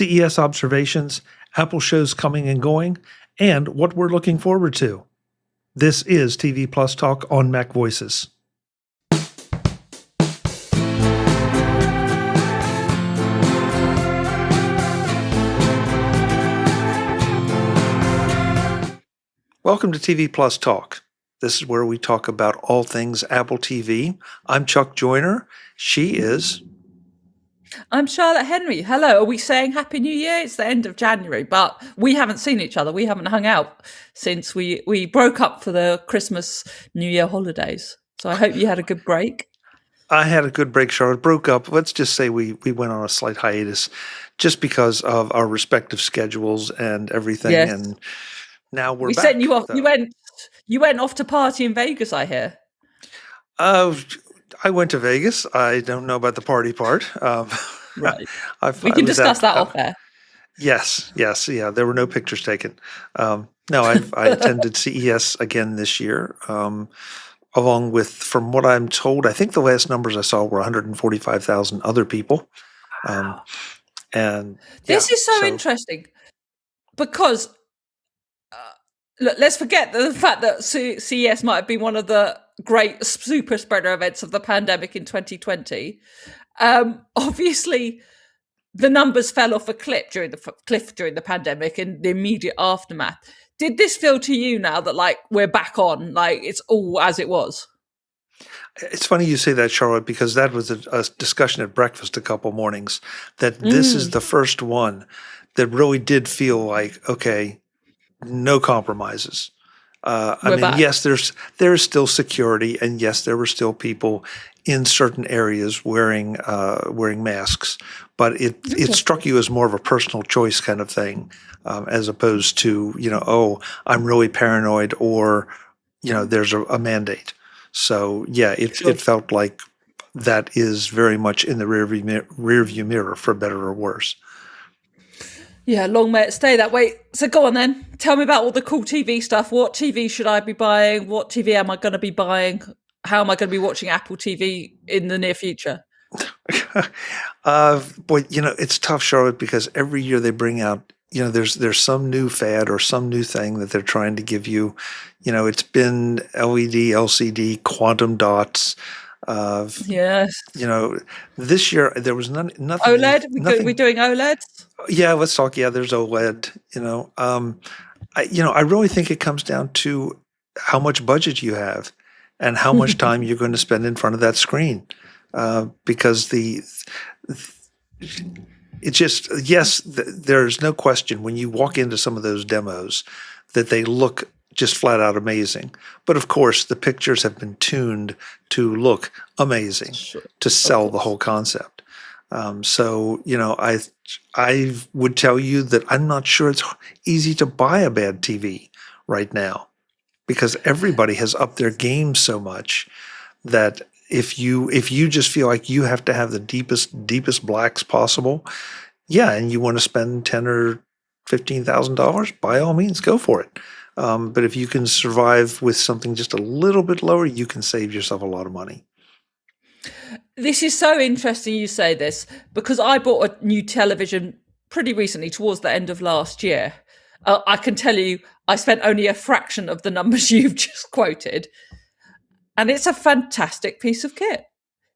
CES observations, Apple shows coming and going, and what we're looking forward to. This is TV Plus Talk on MacVoices. Welcome to TV Plus Talk. This is where we talk about all things Apple TV. I'm Chuck Joyner. She is... I'm Charlotte Henry. Hello. Are we saying Happy New Year? It's the end of January, but we haven't seen each other. We haven't hung out since we broke up for the Christmas, New Year holidays. So I hope you had a good break. I had a good break, Charlotte. Broke up. Let's just say we went on a slight hiatus just because of our respective schedules and everything. Yes. And now we're we back. Sent you off. Though. You went off to party in Vegas, I hear. I went to Vegas. I don't know about the party part. Right. We can discuss that off air. Yes. Yeah, there were no pictures taken. No, I attended CES again this year, along with, from what I'm told, I think the last numbers I saw were 145,000 other people. Wow. And this is so interesting because look, let's forget the fact that CES might have been one of the great super spreader events of the pandemic in 2020. Obviously, the numbers fell off a cliff during the pandemic and the immediate aftermath. Did this feel to you now that we're back on, it's all as it was? It's funny you say that, Charlotte, because that was a discussion at breakfast a couple mornings, that this is the first one that really did feel like, okay, no compromises. Yes, there's still security, and yes, there were still people in certain areas wearing masks, but it struck you as more of a personal choice kind of thing, as opposed to I'm really paranoid, or there's a mandate. So yeah, it felt like that is very much in the rearview mirror, for better or worse. Yeah, long may it stay that way. So go on then. Tell me about all the cool TV stuff. What TV should I be buying? What TV am I going to be buying? How am I going to be watching Apple TV in the near future? Boy, it's tough, Charlotte, because every year they bring out, there's some new fad or some new thing that they're trying to give you. It's been LED, LCD, quantum dots. Yes. This year there was nothing. OLED? We're doing OLEDs? Yeah, let's talk. Yeah, there's OLED. I really think it comes down to how much budget you have and how much time you're going to spend in front of that screen. Because there's no question when you walk into some of those demos that they look just flat out amazing. But of course, the pictures have been tuned to look amazing, to sell the whole concept. So, I would tell you that I'm not sure it's easy to buy a bad TV right now, because everybody has upped their game so much that if you just feel like you have to have the deepest blacks possible, yeah, and you want to spend $10,000 or $15,000, by all means, go for it. But if you can survive with something just a little bit lower, you can save yourself a lot of money. This is so interesting you say this, because I bought a new television pretty recently, towards the end of last year. I can tell you I spent only a fraction of the numbers you've just quoted. And it's a fantastic piece of kit.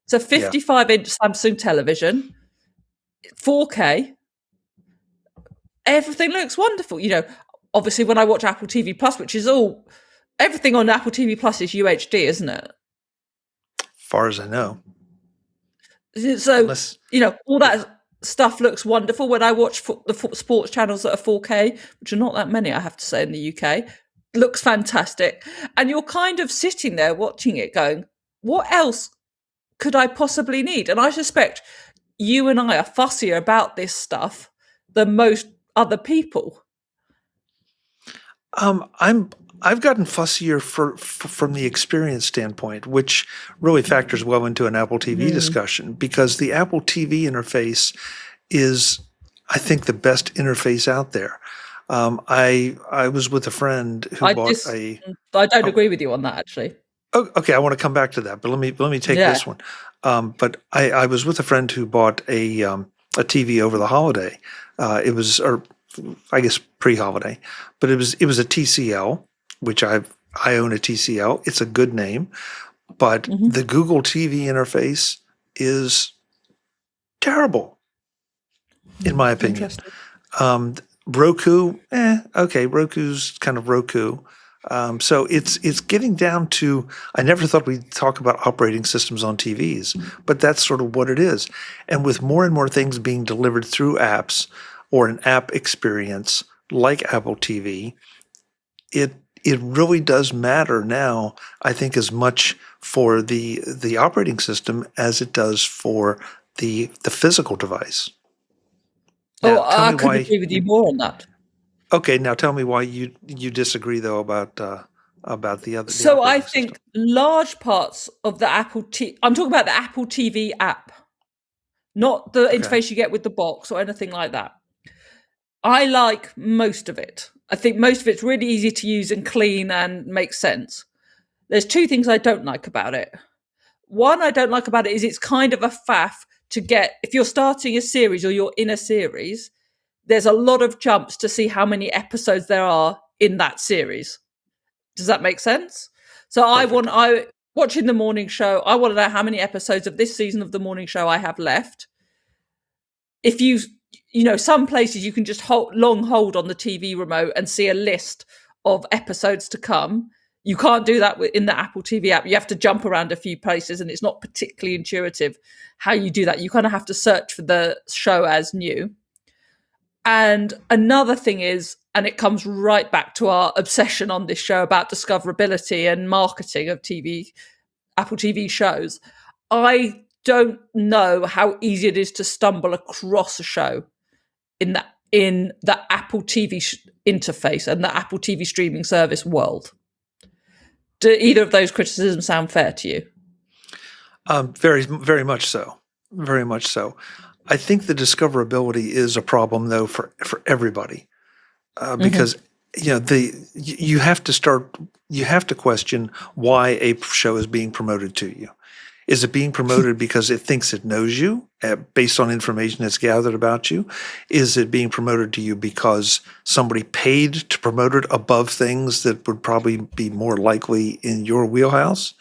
It's a 55-inch Samsung television, 4K. Everything looks wonderful. Obviously, when I watch Apple TV Plus, which is everything on Apple TV Plus is UHD, isn't it? Far as I know. So, all that stuff looks wonderful. When I watch the sports channels that are 4K, which are not that many, I have to say, in the UK, looks fantastic. And you're kind of sitting there watching it going, what else could I possibly need? And I suspect you and I are fussier about this stuff than most other people. I've gotten fussier from the experience standpoint, which really factors well into an Apple TV discussion, because the Apple TV interface is, I think, the best interface out there. I was with a friend who bought a... I don't agree with you on that, actually. Oh, okay, I want to come back to that, but let me take this one. But I was with a friend who bought a a TV over the holiday. It was, or I guess pre-holiday, but it was a TCL, which I own a TCL. It's a good name, but the Google TV interface is terrible, in my opinion. Roku, okay, Roku's kind of Roku. So it's getting down to, I never thought we'd talk about operating systems on TVs, but that's sort of what it is. And with more and more things being delivered through apps or an app experience like Apple TV, it really does matter now, I think, as much for the operating system as it does for the physical device. Now, I couldn't agree with you more on that. Okay, now tell me why you disagree though about the other. So I think large parts of the I'm talking about the Apple TV app, not the interface you get with the box or anything like that. I like most of it. I think most of it's really easy to use and clean and makes sense. There's two things I don't like about it. One I don't like about it is it's kind of a faff to get, if you're starting a series or you're in a series, there's a lot of jumps to see how many episodes there are in that series. Does that make sense? So perfect. Watching the morning show, I want to know how many episodes of this season of the morning show I have left. If some places you can just hold on the TV remote and see a list of episodes to come. You can't do that in the Apple TV app. You have to jump around a few places, and it's not particularly intuitive how you do that. You kind of have to search for the show as new. And another thing is, and it comes right back to our obsession on this show about discoverability and marketing of Apple TV shows. I don't know how easy it is to stumble across a show in the Apple TV interface and the Apple TV streaming service world. Do either of those criticisms sound fair to you? Very, very much so. Very much so. I think the discoverability is a problem, though, for everybody, because you have to question why a show is being promoted to you. Is it being promoted because it thinks it knows you based on information it's gathered about you? Is it being promoted to you because somebody paid to promote it above things that would probably be more likely in your wheelhouse?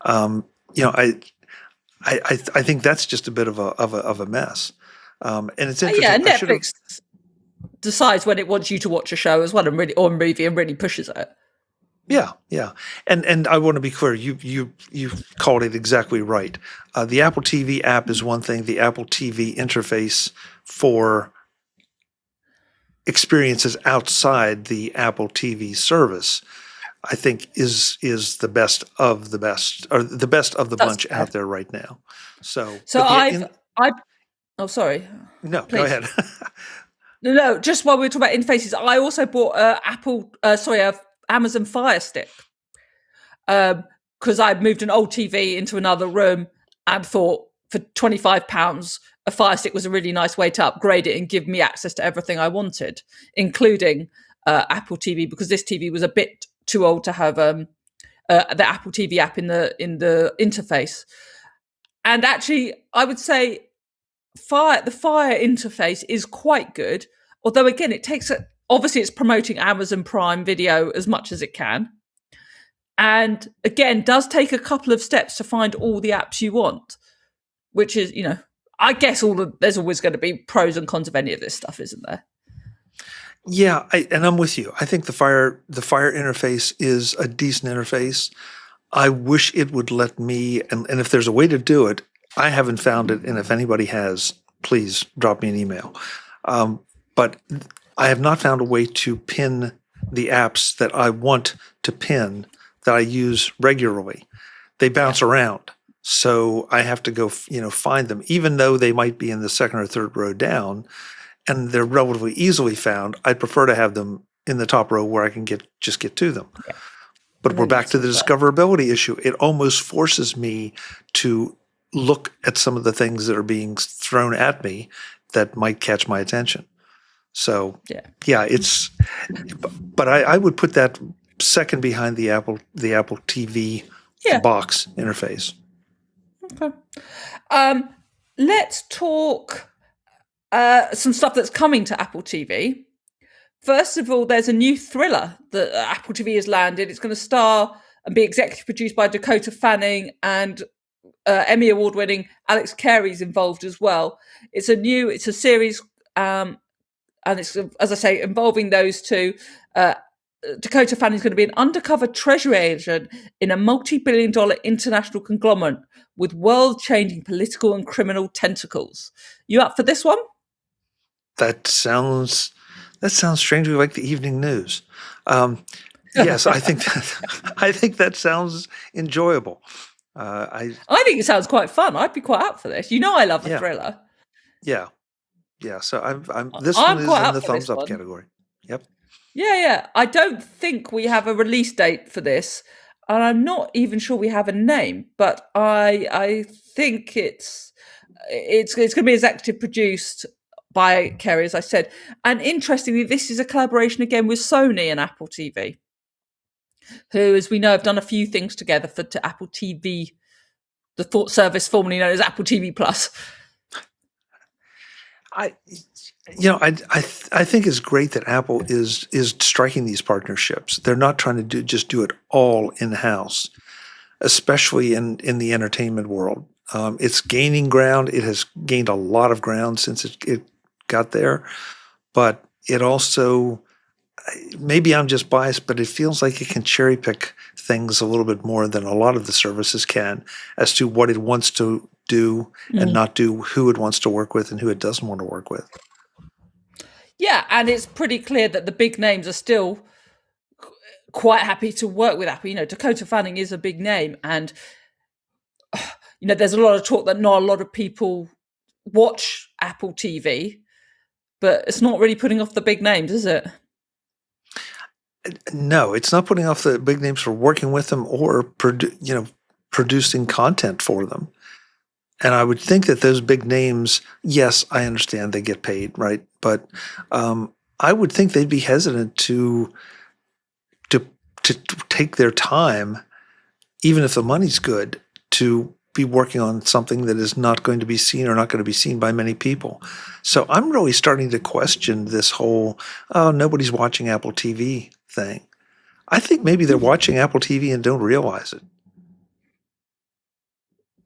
I think that's just a bit of a mess. And it's interesting. Yeah, Netflix decides when it wants you to watch a show as well, or a movie, and really pushes it. Yeah. And I want to be clear, you called it exactly right. The Apple TV app is one thing. The Apple TV interface for experiences outside the Apple TV service, I think is the best of the best, or the best of the bunch out there right now. So oh, sorry. No, please. Go ahead. No, just while we were talking about interfaces, I also bought Amazon Fire Stick, because I'd moved an old TV into another room and thought for £25, a Fire Stick was a really nice way to upgrade it and give me access to everything I wanted, including Apple TV, because this TV was a bit too old to have the Apple TV app in the interface. And actually, I would say the Fire interface is quite good, although again, it takes obviously it's promoting Amazon Prime Video as much as it can. And again, does take a couple of steps to find all the apps you want, which is, I guess there's always going to be pros and cons of any of this stuff, isn't there? Yeah, and I'm with you. I think the Fire interface is a decent interface. I wish it would let me, and if there's a way to do it, I haven't found it, and if anybody has, please drop me an email. But I have not found a way to pin the apps that I want to pin that I use regularly. They bounce around, so I have to go, find them, even though they might be in the second or third row down, and they're relatively easily found. I'd prefer to have them in the top row where I can just get to them. Yeah. But we're back to the discoverability issue. It almost forces me to look at some of the things that are being thrown at me that might catch my attention. So but I would put that second behind the Apple TV box interface. Okay. Let's talk some stuff that's coming to Apple TV. First of all, there's a new thriller that Apple TV has landed. It's going to star and be executive produced by Dakota Fanning, and Emmy award-winning Alex Carey's involved as well. It's a series, and it's, as I say, involving those two. Dakota Fanning is going to be an undercover treasury agent in a multi-billion-dollar international conglomerate with world-changing political and criminal tentacles. You up for this one? That sounds strangely like the evening news. Yes, I think that sounds enjoyable. I think it sounds quite fun. I'd be quite up for this. You know, I love a thriller. Yeah. So this one is in the thumbs up category. Yep. Yeah. I don't think we have a release date for this, and I'm not even sure we have a name. But I think it's going to be executive produced by Carey, as I said. And interestingly, this is a collaboration again with Sony and Apple TV, who, as we know, have done a few things together to Apple TV, the service formerly known as Apple TV Plus. I think it's great that Apple is striking these partnerships. They're not trying to do it all in-house, especially in the entertainment world. It's gaining ground. It has gained a lot of ground since it got there, but it also, maybe I'm just biased, but it feels like it can cherry pick things a little bit more than a lot of the services can as to what it wants to do and not do, who it wants to work with and who it doesn't want to work with. Yeah, and it's pretty clear that the big names are still quite happy to work with Apple. You know, Dakota Fanning is a big name, and you know, there's a lot of talk that not a lot of people watch Apple TV, but it's not really putting off the big names, is it? No, it's not putting off the big names for working with them or producing content for them. And I would think that those big names, yes, I understand they get paid, right? But I would think they'd be hesitant to take their time, even if the money's good, to be working on something that is not going to be seen or not going to be seen by many people. So I'm really starting to question this whole, oh, nobody's watching Apple TV thing. I think maybe they're watching Apple TV and don't realize it.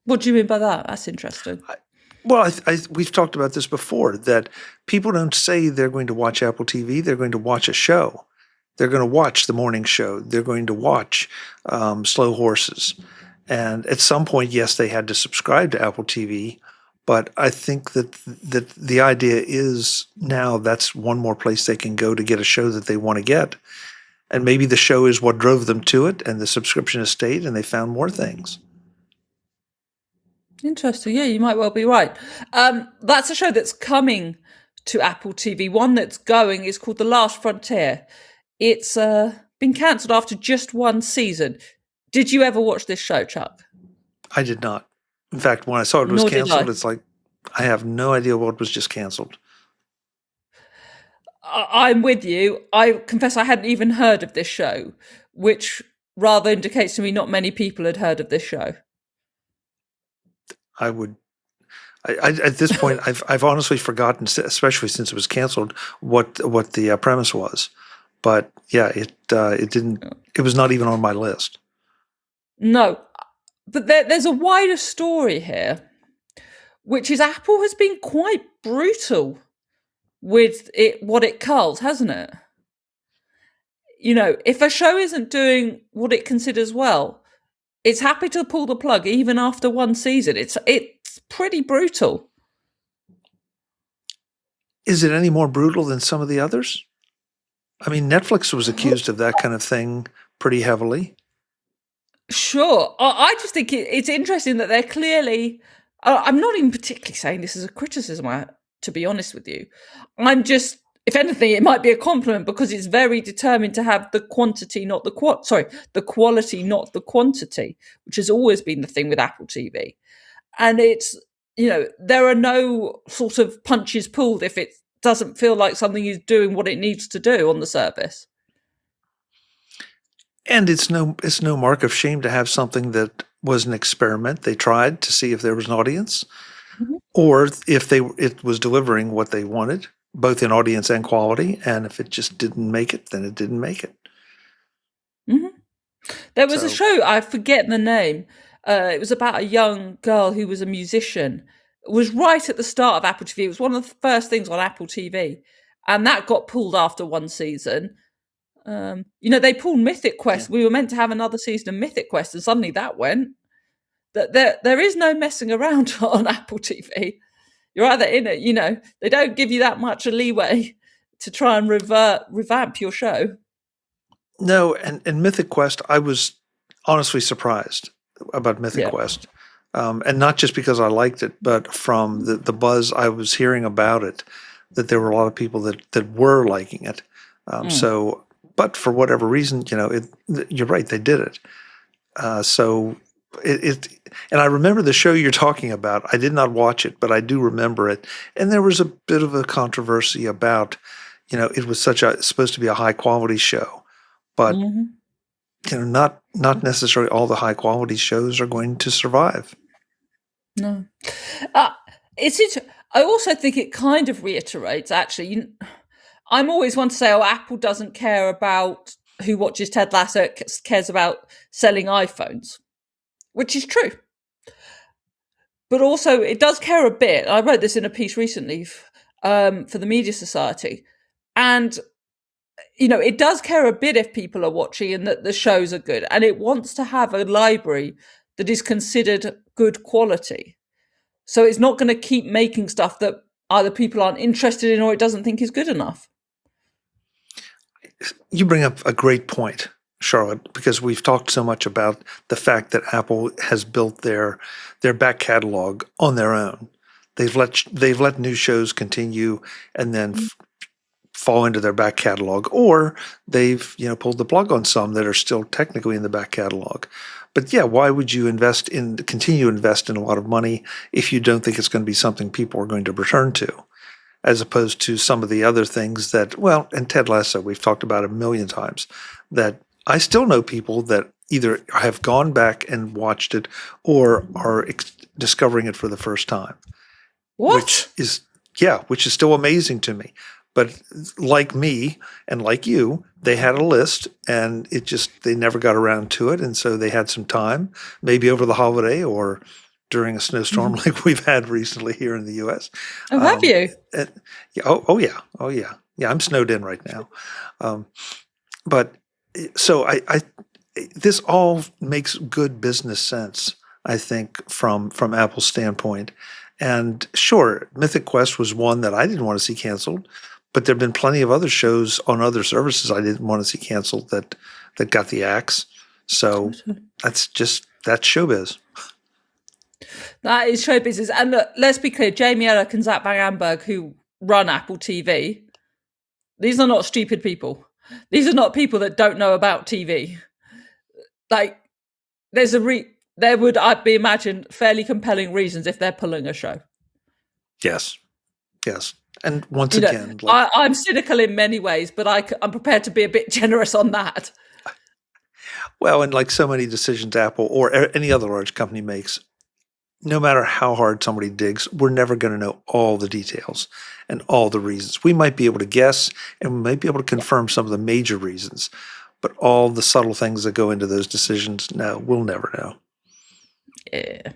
What do you mean by that? That's interesting. We've talked about this before, that people don't say they're going to watch Apple TV. They're going to watch a show. They're going to watch the morning show. They're going to watch Slow Horses. And at some point, yes, they had to subscribe to Apple TV. But I think that the idea is now that's one more place they can go to get a show that they want to get. And maybe the show is what drove them to it, and the subscription has stayed, and they found more things. Interesting. Yeah, you might well be right. That's a show that's coming to Apple TV. One that's going is called The Last Frontier. It's been cancelled after just one season. Did you ever watch this show, Chuck? I did not. In fact, when I saw it was cancelled, it's like, I have no idea what was just cancelled. I'm with you. I confess I hadn't even heard of this show, which rather indicates to me not many people had heard of this show. I at this point, I've honestly forgotten, especially since it was canceled, what the premise was. But yeah, it didn't. It was not even on my list. No, but there's a wider story here, which is Apple has been quite brutal with what it culls, hasn't it? You know, if a show isn't doing what it considers well, it's happy to pull the plug even after one season. It's pretty brutal. Is it any more brutal than some of the others? I mean, Netflix was accused of that kind of thing pretty heavily. Sure. I just think it's interesting that they're clearly... I'm not even particularly saying this is a criticism, to be honest with you. I'm just... If anything, it might be a compliment because it's very determined to have the quantity, not the the quality, not the quantity, which has always been the thing with Apple TV. And it's, you know, there are no sort of punches pulled if it doesn't feel like something is doing what it needs to do on the service. And it's no mark of shame to have something that was an experiment. They tried to see if there was an audience. or if it was delivering what they wanted, both in audience and quality. And if it just didn't make it, then it didn't make it. There was a show, I forget the name. It was about a young girl who was a musician. It was right at the start of Apple TV. It was one of the first things on Apple TV. And that got pulled after one season. They pulled Mythic Quest. Yeah. We were meant to have another season of Mythic Quest, and suddenly that went. There is no messing around on Apple TV. You're either in it, they don't give you that much leeway to try and revamp your show. No, and Mythic Quest, I was honestly surprised about Mythic Quest. And not just because I liked it, but from the buzz I was hearing about it, that there were a lot of people that were liking it. So, but for whatever reason, you're right, they did it. And I remember the show you're talking about. I did not watch it, but I do remember it. And there was a bit of a controversy about, it was supposed to be a high quality show. But not necessarily all the high quality shows are going to survive. No, I also think it kind of reiterates. Actually, I'm always one to say, Apple doesn't care about who watches Ted Lasso; it cares about selling iPhones, which is true. But also, it does care a bit. I wrote this in a piece recently for the Media Society, and it does care a bit if people are watching and that the shows are good. And it wants to have a library that is considered good quality. So it's not going to keep making stuff that either people aren't interested in or it doesn't think is good enough. You bring up a great point, Charlotte, because we've talked so much about the fact that Apple has built their back catalog on their own. They've let new shows continue and then fall into their back catalog, or they've pulled the plug on some that are still technically in the back catalog. But yeah, why would you continue to invest in a lot of money if you don't think it's going to be something people are going to return to, as opposed to some of the other things that, and Ted Lasso, we've talked about a million times, that I still know people that either have gone back and watched it or are discovering it for the first time. What? Which is still amazing to me. But like me and like you, they had a list and they never got around to it. And so they had some time, maybe over the holiday or during a snowstorm like we've had recently here in the U.S. Oh, have you? Yeah. Yeah, I'm snowed in right now. But so this all makes good business sense, I think, from Apple's standpoint. And sure, Mythic Quest was one that I didn't want to see canceled. But there have been plenty of other shows on other services I didn't want to see canceled that got the axe. So that's showbiz. That is show business. And look, let's be clear, Jamie Ellick and Zach Van Amberg, who run Apple TV, these are not stupid people. These are not people that don't know about TV. Like, there would, I'd be imagined, fairly compelling reasons if they're pulling a show. Yes. And once again, I'm cynical in many ways, but I'm prepared to be a bit generous on that. Well, and like so many decisions Apple or any other large company makes, no matter how hard somebody digs, we're never going to know all the details and all the reasons. We might be able to guess and we might be able to confirm some of the major reasons, but all the subtle things that go into those decisions, no, we'll never know. Yeah.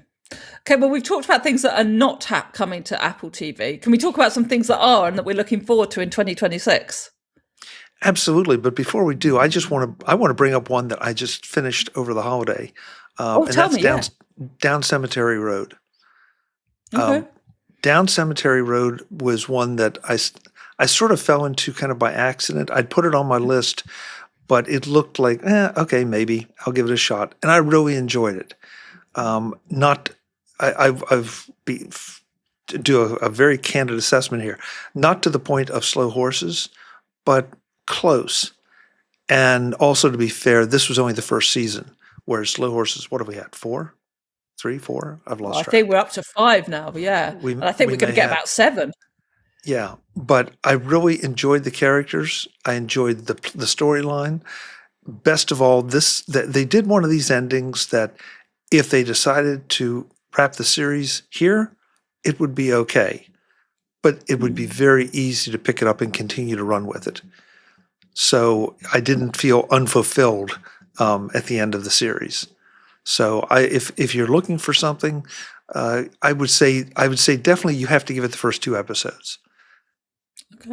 Okay, well, we've talked about things that are not coming to Apple TV. Can we talk about some things that are and that we're looking forward to in 2026? Absolutely. But before we do, I want to bring up one that I just finished over the holiday. And that's Down Cemetery Road. Okay. Down Cemetery Road was one that I sort of fell into kind of by accident. I'd put it on my list, but it looked like, okay, maybe I'll give it a shot. And I really enjoyed it. Do a very candid assessment here, not to the point of Slow Horses, but close. And also, to be fair, this was only the first season, whereas Slow Horses, what have we had? 4? 3, 4? I've lost track. I think we're up to 5 now, yeah. And I think we're going to get about 7. Yeah, but I really enjoyed the characters. I enjoyed the storyline. Best of all, they did one of these endings that if they decided to wrap the series here, it would be okay, but it would be very easy to pick it up and continue to run with it. So I didn't feel unfulfilled at the end of the series. So if you're looking for something, I would say definitely you have to give it the first 2 episodes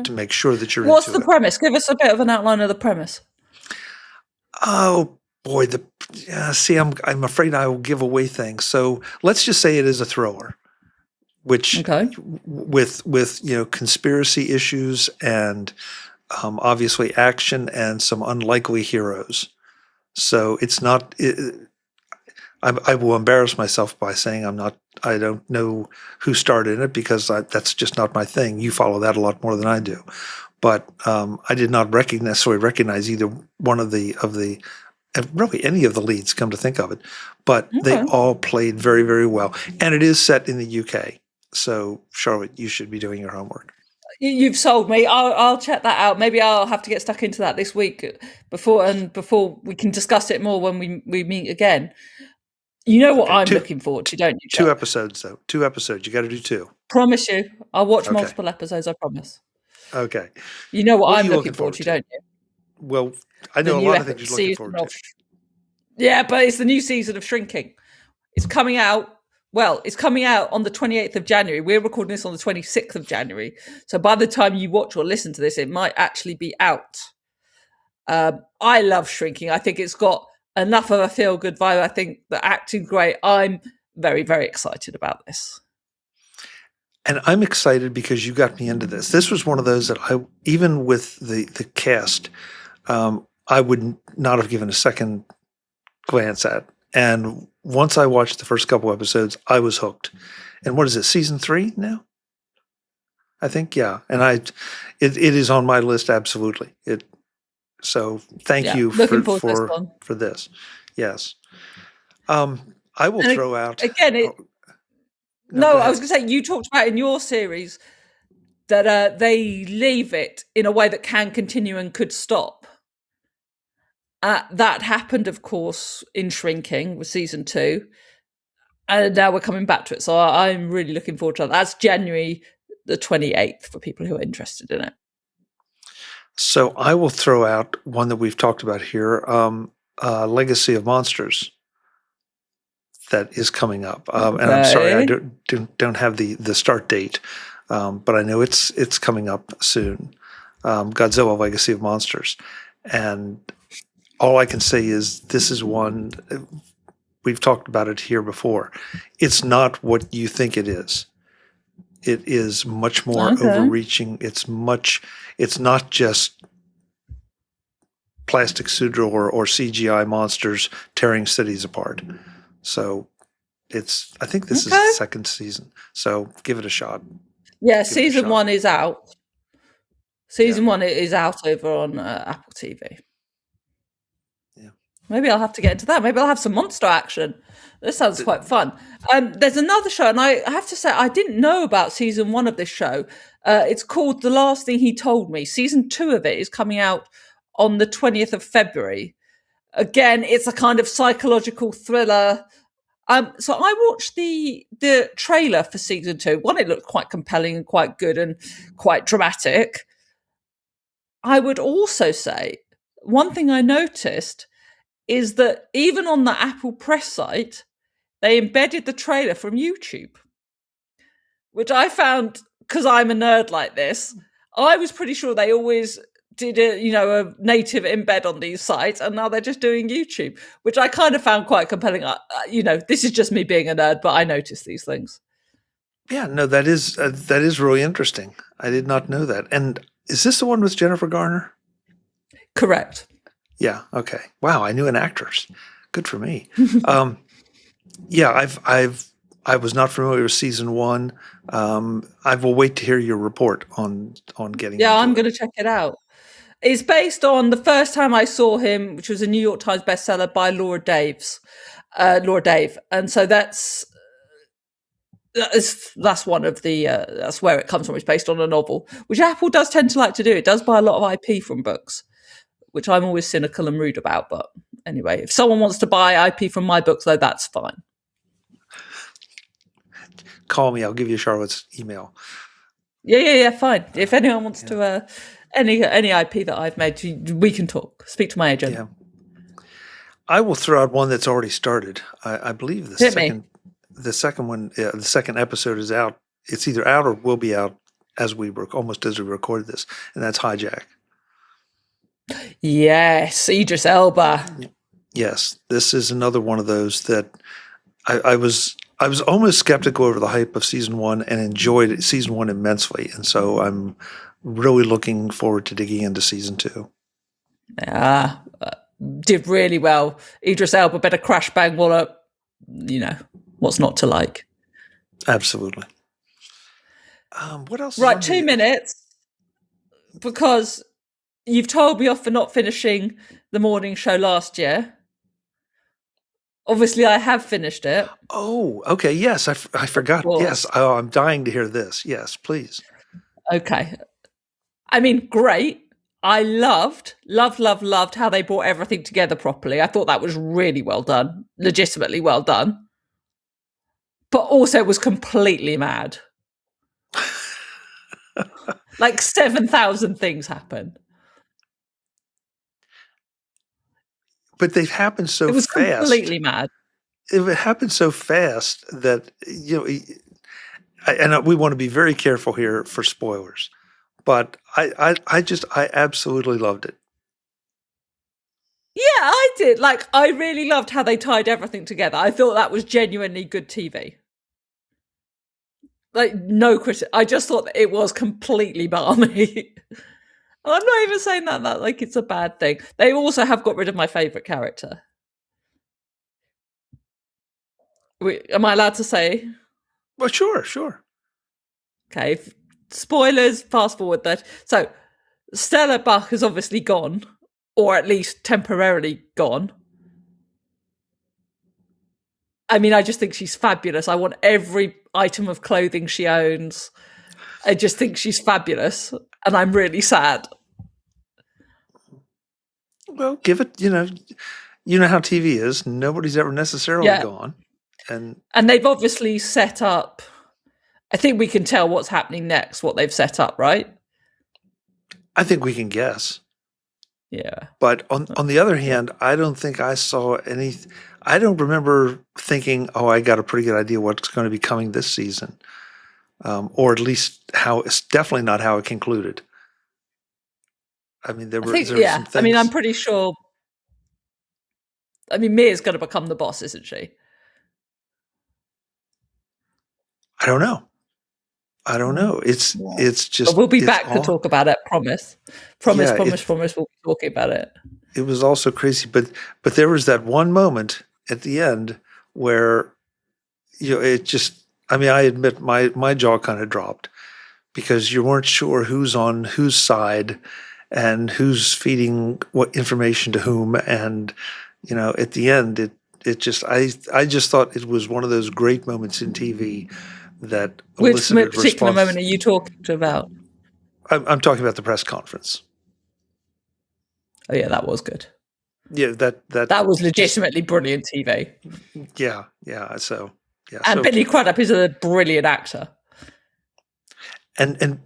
to make sure that you're What's into the premise? Give us a bit of an outline of the premise. Oh boy, see, I'm afraid I will give away things. So let's just say it is a thriller, which with conspiracy issues and obviously action and some unlikely heroes. So it's not. I will embarrass myself by saying I don't know who starred in it because that's just not my thing. You follow that a lot more than I do, but I did not necessarily recognize either one of the really any of the leads. Come to think of it, but they all played very, very well, and it is set in the UK. So Charlotte, you should be doing your homework. You've sold me. I'll check that out. Maybe I'll have to get stuck into that this week before we can discuss it more when we meet again. You know what I'm looking forward to, don't you, Chuck? 2 episodes, though. 2 episodes. You got to do 2. Promise you. I'll watch multiple episodes, I promise. Okay. You know what I'm looking forward to, don't you? Well, I know a lot of things you're looking forward to. Yeah, but it's the new season of Shrinking. It's coming out. Well, it's coming out on the 28th of January. We're recording this on the 26th of January. So by the time you watch or listen to this, it might actually be out. I love Shrinking. I think it's got enough of a feel-good vibe. I think the acting's great. I'm very, very excited about this. And I'm excited because you got me into this. This was one of those that even with the cast, I would not have given a second glance at. And once I watched the first couple episodes, I was hooked. And what is it, season 3 now? I think, yeah. And it is on my list, absolutely. So thank you for this. Yes. I will throw out again. I was going to say, you talked about in your series that they leave it in a way that can continue and could stop. That happened, of course, in Shrinking with season 2, and now we're coming back to it. So I'm really looking forward to that. That's January the 28th for people who are interested in it. So I will throw out one that we've talked about here, Legacy of Monsters, that is coming up. And I'm sorry, I don't have the start date, but I know it's coming up soon. Godzilla Legacy of Monsters. And all I can say is this is one, we've talked about it here before. It's not what you think it is. It is much more overreaching. It's not just plastic suit or CGI monsters tearing cities apart. So I think this is the second season. So give it a shot. Yeah, season 1 is out. Season 1 is out over on Apple TV. Yeah. Maybe I'll have to get into that. Maybe I'll have some monster action. This sounds quite fun. There's another show, and I have to say, I didn't know about season 1 of this show. It's called The Last Thing He Told Me. Season 2 of it is coming out on the 20th of February. Again, it's a kind of psychological thriller. So I watched the trailer for season 2. One, it looked quite compelling and quite good and quite dramatic. I would also say one thing I noticed is that even on the Apple press site, they embedded the trailer from YouTube, which I found, because I'm a nerd like this, I was pretty sure they always did a native embed on these sites, and now they're just doing YouTube, which I kind of found quite compelling. This is just me being a nerd, but I noticed these things. Yeah, no, that is really interesting. I did not know that. And is this the one with Jennifer Garner? Correct. Yeah. Okay. Wow, I knew an actress. Good for me. Yeah, I was not familiar with season 1. I will wait to hear your report on getting. Yeah, I'm going to check it out. It's based on the first time I saw him, which was a New York Times bestseller by Laura Dave, and so that's one of the that's where it comes from. It's based on a novel, which Apple does tend to like to do. It does buy a lot of IP from books, which I'm always cynical and rude about. But anyway, if someone wants to buy IP from my books, though, that's fine. call me. I'll give you Charlotte's email. Yeah. Fine. If anyone wants to, any IP that I've made, we can talk. Speak to my agent. Yeah. I will throw out one that's already started. I believe the second one, the second episode is out. It's either out or will be out almost as we record this, and that's Hijack. Yes, Idris Elba. Yes, this is another one of those that I was almost skeptical over the hype of season 1 and enjoyed season 1 immensely, and so I'm really looking forward to digging into season 2. Yeah, did really well. Idris Elba better crash bang wallop. What's not to like? Absolutely. What else? Right, 2 minutes, because you've told me off for not finishing the morning show last year. Obviously, I have finished it. Oh, okay. Yes, I forgot. Yes, I'm dying to hear this. Yes, please. Okay. I mean, great. I loved how they brought everything together properly. I thought that was really well done, legitimately well done. But also it was completely mad. Like 7,000 things happened. But they've happened so fast. It was completely mad. It happened so fast that, and we want to be very careful here for spoilers, but I absolutely loved it. Yeah, I did. Like, I really loved how they tied everything together. I thought that was genuinely good TV. Like, no critic. I just thought that it was completely balmy. I'm not even saying that like it's a bad thing. They also have got rid of my favourite character. Am I allowed to say? Well, sure. Okay, spoilers, fast forward that. So, Stella Buck is obviously gone, or at least temporarily gone. I mean, I just think she's fabulous. I want every item of clothing she owns. I just think she's fabulous, and I'm really sad. Well, give it, you know how TV is. Nobody's ever necessarily gone. And they've obviously set up, I think we can tell what's happening next, what they've set up, right? I think we can guess. Yeah. But on the other hand, I don't think I saw any. I don't remember thinking, oh, I got a pretty good idea what's going to be coming this season. Or at least it's definitely not how it concluded. I mean, there were some things. I mean, I'm pretty sure. I mean, Mia's going to become the boss, isn't she? I don't know. It's just. But we'll be back to talk about it. Promise. We'll be talking about it. It was also crazy, but there was that one moment at the end where, it just. I mean, I admit my jaw kind of dropped because you weren't sure who's on whose side and who's feeding what information to whom, and at the end, it just. I just thought it was one of those great moments in TV. That which particular moment are you talking about? I'm talking about the press conference. Oh yeah, that was good. Yeah, that was legitimately brilliant TV. Yeah. So yeah, and Billy Crudup is a brilliant actor. And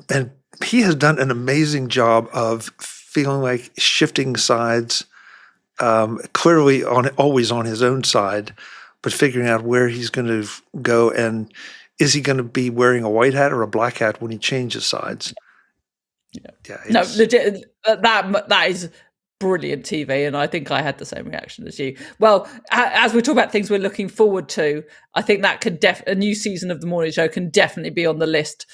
he has done an amazing job of feeling like shifting sides. Clearly always on his own side, but figuring out where he's going to go and. Is he going to be wearing a white hat or a black hat when he changes sides? Yeah. No, legit. That is brilliant TV, and I think I had the same reaction as you. Well, as we talk about things we're looking forward to, I think that could a new season of the morning show can definitely be on the list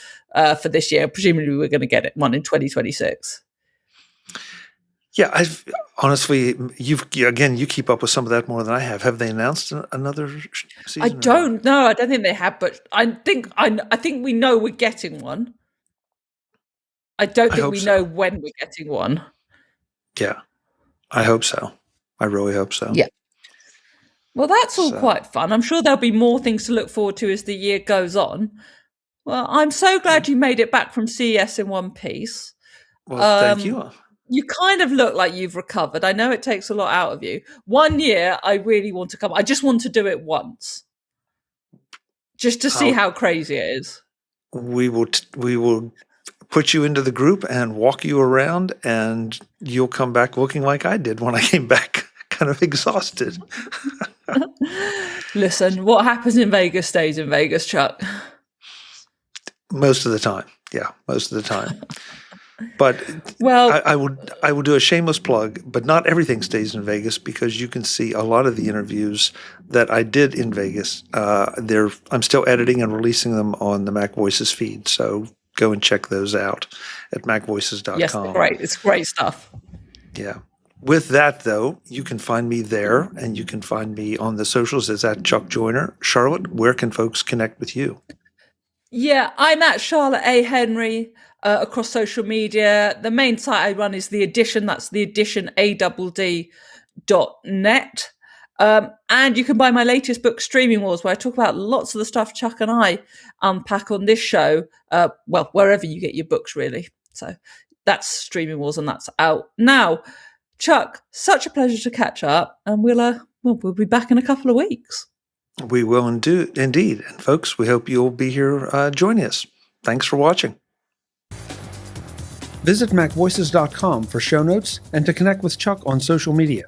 for this year. Presumably, we're going to get one in 2026. Yeah, honestly, you keep up with some of that more than I have. Have they announced another season? I don't know. I don't think they have, but I think we know we're getting one. I don't think we know when we're getting one. Yeah, I hope so. I really hope so. Yeah. Well, that's all quite fun. I'm sure there'll be more things to look forward to as the year goes on. Well, I'm so glad you made it back from CES in one piece. Well, thank you. You kind of look like you've recovered. I know it takes a lot out of you. 1 year, I really want to come. I just want to do it once. just to see how crazy it is. We will put you into the group and walk you around, and you'll come back looking like I did when I came back, kind of exhausted. Listen, what happens in Vegas stays in Vegas, Chuck. Most of the time. Yeah, most of the time. But well, I will do a shameless plug, but not everything stays in Vegas, because you can see a lot of the interviews that I did in Vegas. I'm still editing and releasing them on the MacVoices feed, so go and check those out at MacVoices.com. Yes, great. It's great stuff. Yeah. With that, though, you can find me there, and you can find me on the socials as at Chuck Joyner. Charlotte, where can folks connect with you? Yeah, I'm at Charlotte A. Henry across social media. The main site I run is The Edition. That's The Edition, ADD.net. And you can buy my latest book, Streaming Wars, where I talk about lots of the stuff Chuck and I unpack on this show. Well, wherever you get your books, really. So that's Streaming Wars, and that's out now. Chuck, such a pleasure to catch up, and we'll be back in a couple of weeks. We will indeed. And folks, we hope you'll be here joining us. Thanks for watching. Visit MacVoices.com for show notes and to connect with Chuck on social media.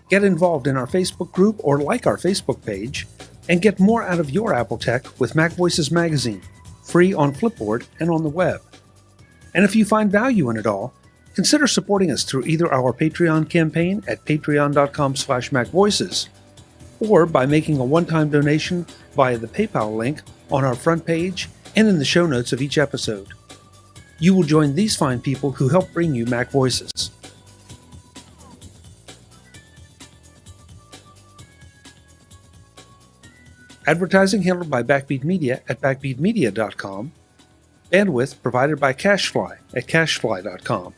Get involved in our Facebook group or like our Facebook page, and get more out of your Apple tech with MacVoices Magazine, free on Flipboard and on the web. And if you find value in it all, consider supporting us through either our Patreon campaign at patreon.com/MacVoices, or by making a one-time donation via the PayPal link on our front page and in the show notes of each episode. You will join these fine people who help bring you MacVoices. Advertising handled by Backbeat Media at backbeatmedia.com. Bandwidth provided by CacheFly at cachefly.com.